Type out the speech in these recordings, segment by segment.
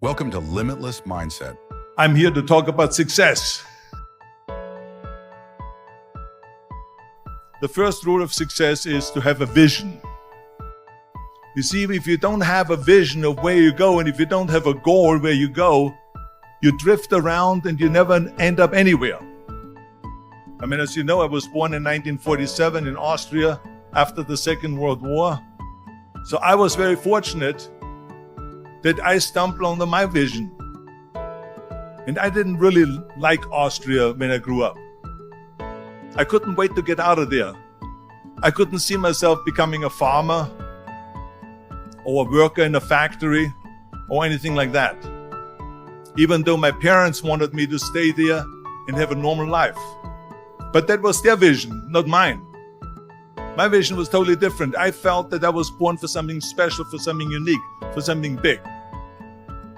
Welcome to Limitless Mindset. I'm here to talk about success. The first rule of success is to have a vision. You see, if you don't have a vision of where you go, and if you don't have a goal where you go, you drift around and you never end up anywhere. I mean, as you know, I was born in 1947 in Austria after the Second World War. So I was very fortunate that I stumbled onto my vision. And I didn't really like Austria when I grew up. I couldn't wait to get out of there. I couldn't see myself becoming a farmer or a worker in a factory or anything like that. Even though my parents wanted me to stay there and have a normal life. But that was their vision, not mine. My vision was totally different. I felt that I was born for something special, for something unique, for something big.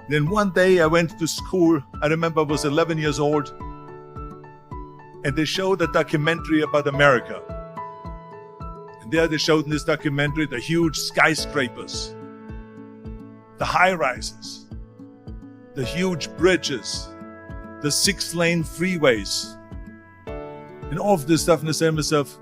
Then one day I went to school. I remember I was 11 years old. And they showed a documentary about America. And there they showed in this documentary the huge skyscrapers, the high-rises, the huge bridges, the 6-lane freeways, and all of this stuff. And I said to myself,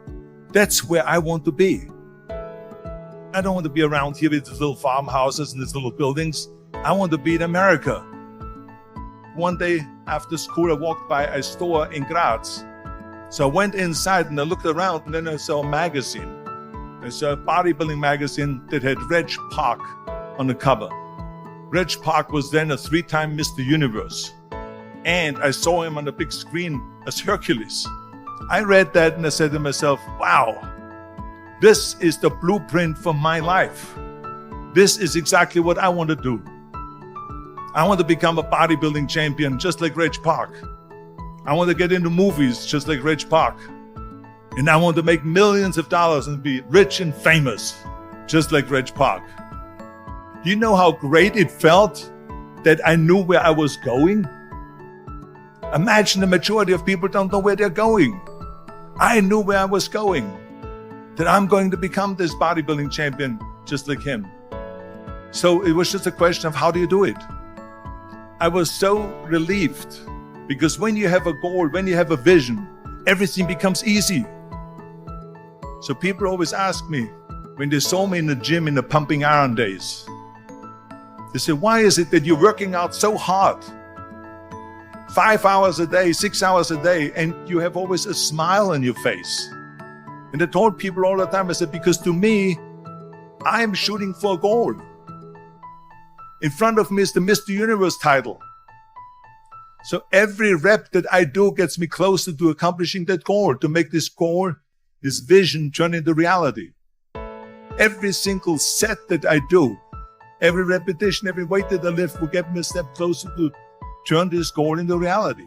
that's where I want to be. I don't want to be around here with these little farmhouses and these little buildings. I want to be in America. One day after school, I walked by a store in Graz. So I went inside and I looked around, and then I saw a magazine. I saw a bodybuilding magazine that had Reg Park on the cover. Reg Park was then a 3-time Mr. Universe. And I saw him on the big screen as Hercules. I read that and I said to myself, wow, this is the blueprint for my life. This is exactly what I want to do. I want to become a bodybuilding champion just like Reg Park. I want to get into movies just like Reg Park. And I want to make millions of dollars and be rich and famous just like Reg Park. Do you know how great it felt that I knew where I was going? Imagine the majority of people don't know where they're going. I knew where I was going, that I'm going to become this bodybuilding champion just like him. So it was just a question of how do you do it? I was so relieved because when you have a goal, when you have a vision, everything becomes easy. So people always ask me, when they saw me in the gym in the pumping iron days, they say, why is it that you're working out so hard? 5 hours a day, 6 hours a day, and you have always a smile on your face. And I told people all the time, I said, because to me, I'm shooting for a goal. In front of me is the Mr. Universe title. So every rep that I do gets me closer to accomplishing that goal, to make this goal, this vision turn into reality. Every single set that I do, every repetition, every weight that I lift will get me a step closer to turn this goal into reality.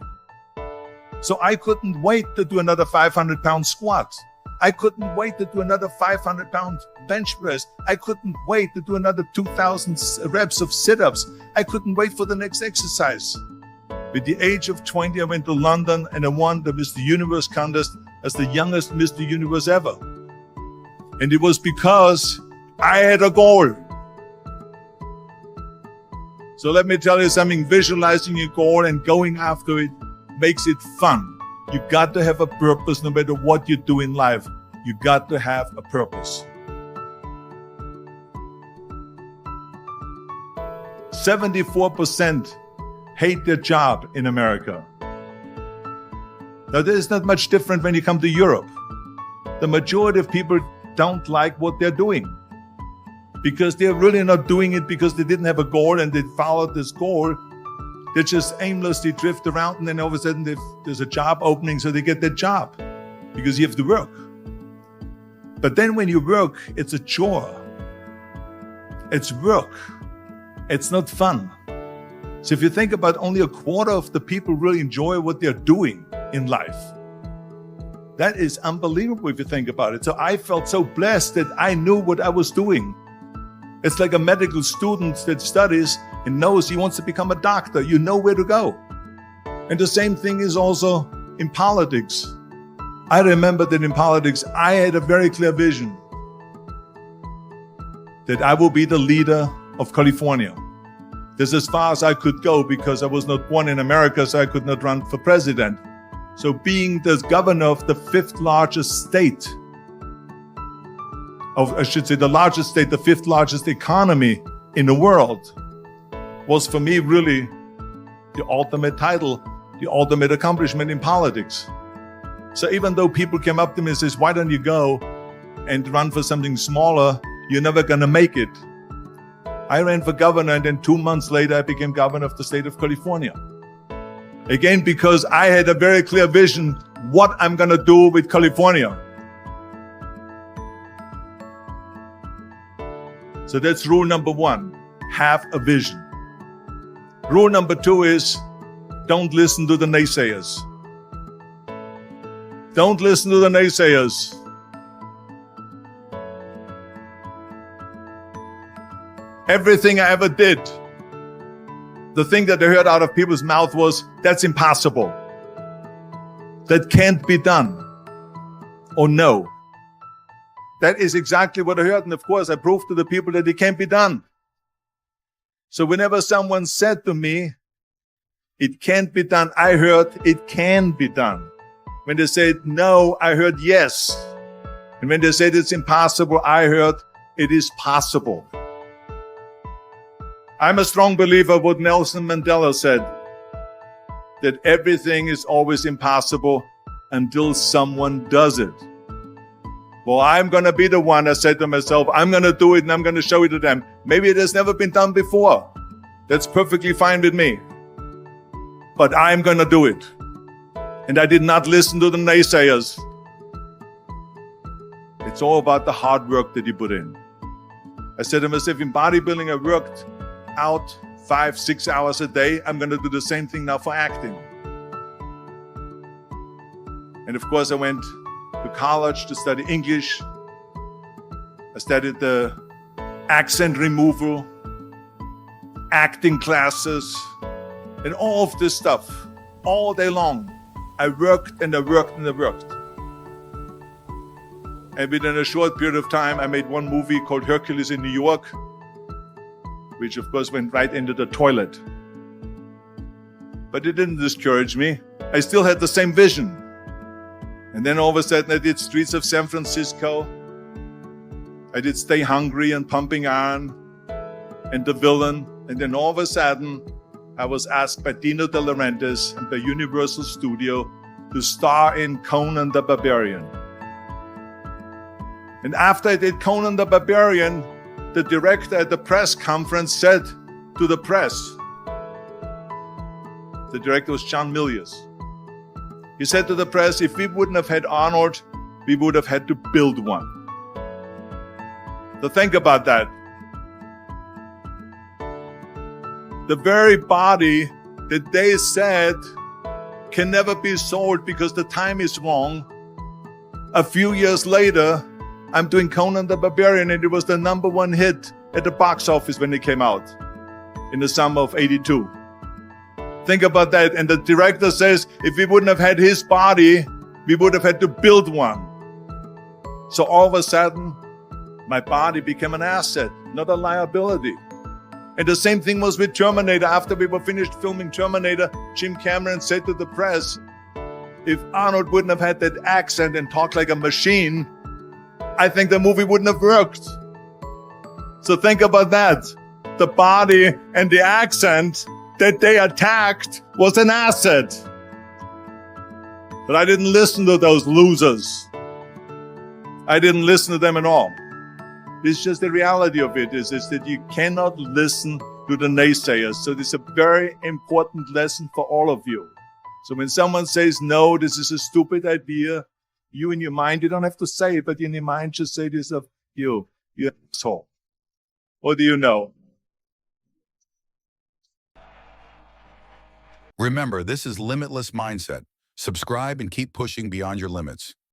So I couldn't wait to do another 500-pound squat. I couldn't wait to do another 500-pound bench press. I couldn't wait to do another 2,000 reps of sit-ups. I couldn't wait for the next exercise. At the age of 20, I went to London and I won the Mr. Universe contest as the youngest Mr. Universe ever. And it was because I had a goal. So let me tell you something, visualizing your goal and going after it makes it fun. You got to have a purpose no matter what you do in life. You got to have a purpose. 74% hate their job in America. Now, there's not much different when you come to Europe. The majority of people don't like what they're doing because they're really not doing it because they didn't have a goal and they followed this goal. They just aimlessly drift around, and then all of a sudden there's a job opening, so they get that job because you have to work. But then when you work, it's a chore. It's work. It's not fun. So if you think about, only a quarter of the people really enjoy what they're doing in life. That is unbelievable if you think about it. So I felt so blessed that I knew what I was doing. It's like a medical student that studies and knows he wants to become a doctor. You know where to go. And the same thing is also in politics. I remember that in politics, I had a very clear vision that I will be the leader of California. This is as far as I could go because I was not born in America, so I could not run for president. So being the governor of the fifth largest state, the largest state, the fifth largest economy in the world, was for me really the ultimate title, the ultimate accomplishment in politics. So even though people came up to me and says, why don't you go and run for something smaller? You're never gonna make it. I ran for governor, and then 2 months later, I became governor of the state of California. Again, because I had a very clear vision what I'm gonna do with California. So that's rule number one, have a vision. Rule number two is, don't listen to the naysayers. Don't listen to the naysayers. Everything I ever did, the thing that I heard out of people's mouth was, that's impossible. That can't be done. Or no. That is exactly what I heard. And of course, I proved to the people that it can't be done. So whenever someone said to me, it can't be done, I heard it can be done. When they said no, I heard yes. And when they said it's impossible, I heard it is possible. I'm a strong believer of what Nelson Mandela said, that everything is always impossible until someone does it. Well, I'm going to be the one, I said to myself, I'm going to do it and I'm going to show it to them. Maybe it has never been done before. That's perfectly fine with me. But I'm going to do it. And I did not listen to the naysayers. It's all about the hard work that you put in. I said to myself, in bodybuilding, I worked out 5-6 hours a day. I'm going to do the same thing now for acting. And of course, I went to college to study English. I studied the accent removal, acting classes, and all of this stuff all day long. I worked and I worked and I worked. And within a short period of time, I made one movie called Hercules in New York, which of course went right into the toilet. But it didn't discourage me. I still had the same vision. And then all of a sudden I did Streets of San Francisco. I did Stay Hungry and Pumping Iron and The Villain. And then all of a sudden I was asked by Dino De Laurentiis and by Universal Studio to star in Conan the Barbarian. And after I did Conan the Barbarian, the director at the press conference said to the press, the director was John Milius. He said to the press, if we wouldn't have had Arnold, we would have had to build one. So think about that. The very body that they said can never be sold because the time is wrong. A few years later, I'm doing Conan the Barbarian, and it was the #1 hit at the box office when it came out in the summer of '82. Think about that. And the director says, if we wouldn't have had his body, we would have had to build one. So all of a sudden, my body became an asset, not a liability. And the same thing was with Terminator. After we were finished filming Terminator, Jim Cameron said to the press, if Arnold wouldn't have had that accent and talked like a machine, I think the movie wouldn't have worked. So think about that. The body and the accent that they attacked was an asset. But I didn't listen to those losers. I didn't listen to them at all. It's just the reality of it is that you cannot listen to the naysayers. So this is a very important lesson for all of you. So when someone says, no, this is a stupid idea, you in your mind, you don't have to say it, but in your mind just say to yourself, you asshole. What do you know? Remember, this is Limitless Mindset. Subscribe and keep pushing beyond your limits.